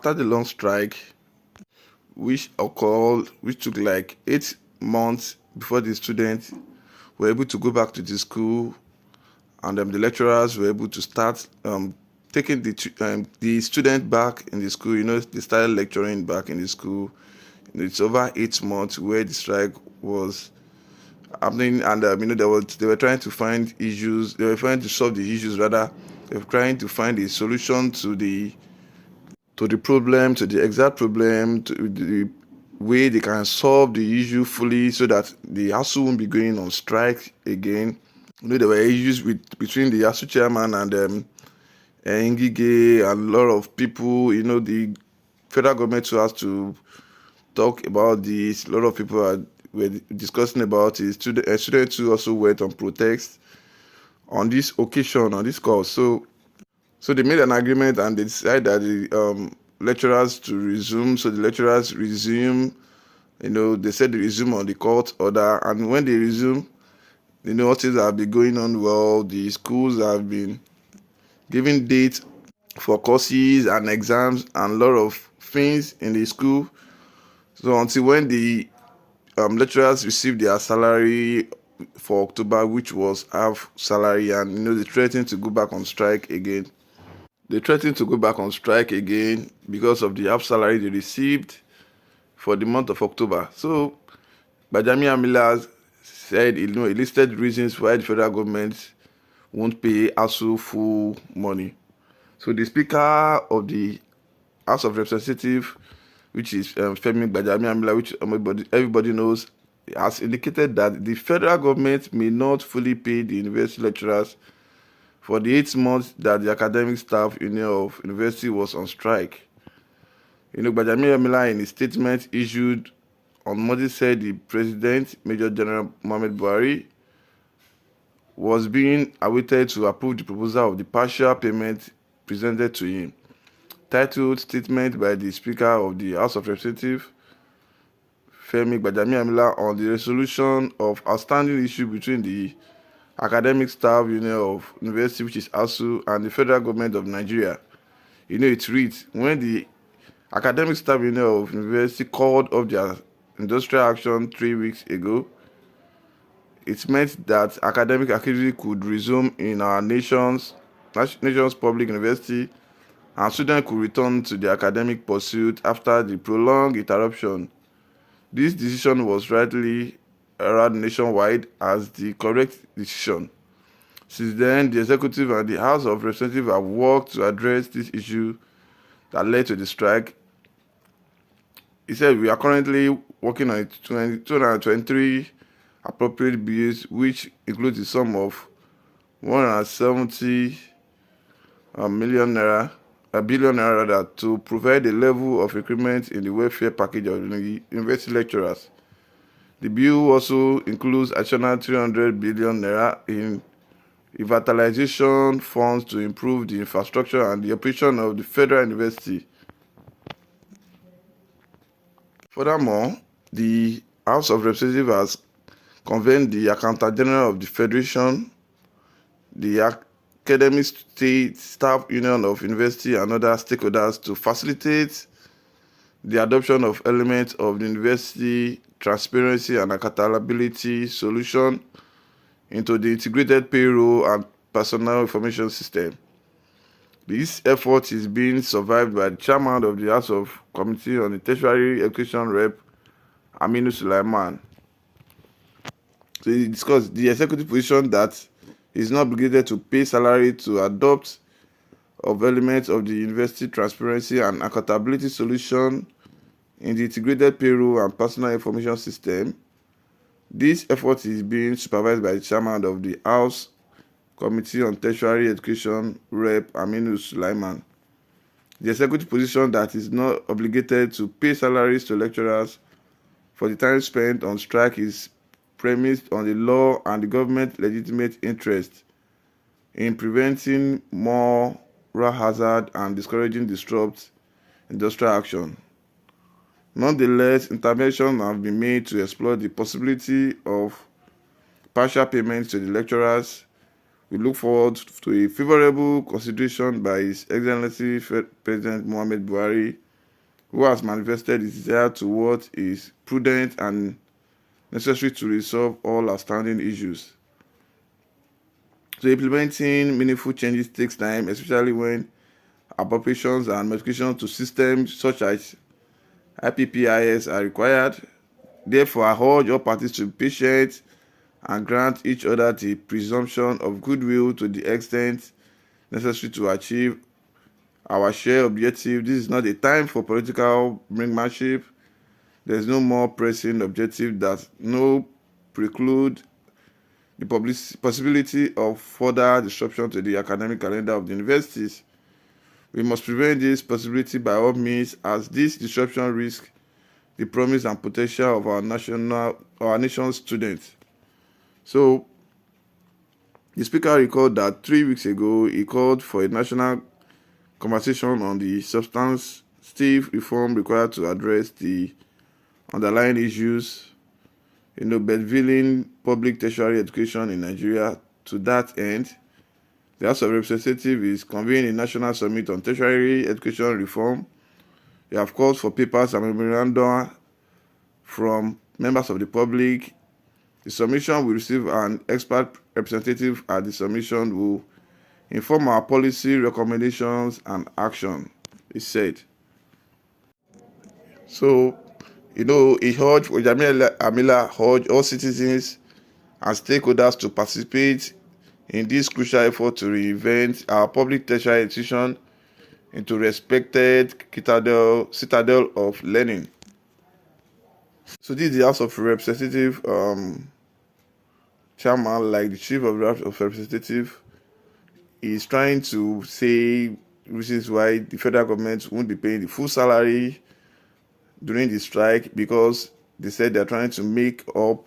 after the long strike, which took like 8 months before the students were able to go back to the school, and the lecturers were able to start taking the student back in the school. They started lecturing back in the school. It's over 8 months where the strike was happening, and they were trying to find issues. They were trying to solve the issues. Rather, they were trying to find a solution to the problem, to the exact problem, to the way they can solve the issue fully, so that the ASUU won't be going on strike again. There were issues between the ASUU chairman and Ngige and a lot of people. The federal government too has to talk about this. A lot of people were discussing about it. Students too also went on protest on this occasion, on this cause. So they made an agreement and they decided that the lecturers to resume. So the lecturers resume. They said they resume on the court order, and when they resume, all things have been going on well. The schools have been giving dates for courses and exams and a lot of things in the school. So until when the lecturers received their salary for October, which was half salary, and they threatened to go back on strike again. They threatened to go back on strike again because of the half salary they received for the month of October. So Gbajabiamila said, he listed reasons why the federal government won't pay ASUU full money. So the Speaker of the House of Representatives, which is Gbajabiamila, which everybody knows, has indicated that the federal government may not fully pay the university lecturers for the 8 months that the academic staff union of university was on strike. Gbajabiamila, in a statement issued on Monday, said the President, Major General Muhammadu Buhari, was being awaited to approve the proposal of the partial payment presented to him, titled Statement by the Speaker of the House of Representatives, Gbajabiamila, on the resolution of outstanding issue between the Academic Staff Union of University, which is ASUU, and the Federal Government of Nigeria. It reads, when the Academic Staff Union of University called off their industrial action 3 weeks ago, it meant that academic activity could resume in our nation's public university, and students could return to their academic pursuit after the prolonged interruption. This decision was rightly heralded nationwide as the correct decision. Since then, the executive and the House of Representatives have worked to address this issue that led to the strike. He said, we are currently working on 223 appropriate bills, which includes the sum of 170 billion naira to provide a level of increment in the welfare package of the university lecturers. The bill also includes additional 300 billion naira in revitalization funds to improve the infrastructure and the operation of the federal university. Furthermore, the House of Representatives has convened the Accountant General of the Federation, the Academic State Staff Union of University, and other stakeholders to facilitate the adoption of elements of the university transparency and accountability solution into the integrated payroll and personnel information system. This effort is being survived by the chairman of the House of Committee on the Tertiary Education, Rep. Aminu Sulaiman. So he discussed the executive position that is not obligated to pay salary to adopt of elements of the university transparency and accountability solution in the integrated payroll and personal information system. This effort is being supervised by the chairman of the House Committee on Tertiary Education, Rep. Aminu Sulaiman. The executive position that is not obligated to pay salaries to lecturers for the time spent on strike is premised on the law and the government's legitimate interest in preventing moral hazard and discouraging disrupt industrial action. Nonetheless, interventions have been made to explore the possibility of partial payments to the lecturers. We look forward to a favorable consideration by His Excellency President Muhammadu Buhari who has manifested his desire to what is prudent and necessary to resolve all outstanding issues. So implementing meaningful changes takes time, especially when appropriations and modifications to systems such as IPPIS are required. Therefore, I urge all parties to be patient and grant each other the presumption of goodwill to the extent necessary to achieve our shared objective. This is not a time for political brinkmanship. There is no more pressing objective that no preclude the possibility of further disruption to the academic calendar of the universities. We must prevent this possibility by all means, as this disruption risks the promise and potential of our nation's students. So the speaker recalled that 3 weeks ago he called for a national conversation on the substantive reform required to address the underlying issues, benefiting public tertiary education in Nigeria. To that end, the House of Representatives is convening a national summit on tertiary education reform. They have called for papers and memoranda from members of the public. The submission will receive an expert representative at the submission will inform our policy recommendations and action, he said. So, he urged Gbajabiamila urged all citizens and stakeholders to participate in this crucial effort to reinvent our public tertiary institution into respected citadel of learning. So this is the House of Representative chairman, like the chief of the House of Representative, is trying to say reasons why the federal government won't be paying the full salary during the strike, because they said they're trying to make up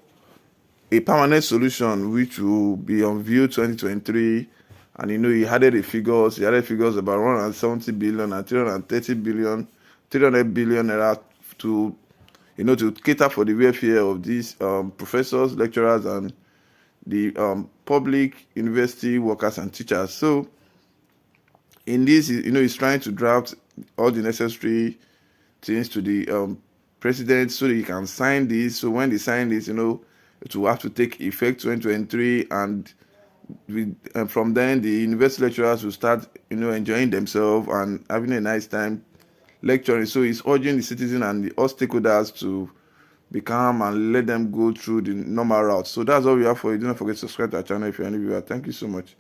a permanent solution which will be on view 2023. And he added figures about 170 billion and 330 billion, 300 billion naira to to cater for the welfare of these professors, lecturers, and the public university workers and teachers. So in this, he's trying to draft all the necessary things to the president so that he can sign this. So when they sign this, it will have to take effect 2023, and from then the university lecturers will start enjoying themselves and having a nice time lecturing. So he's urging the citizens and all stakeholders to be calm and let them go through the normal route. So that's all we have for you. Do not forget to subscribe to our channel if you're a new viewer. Thank you so much.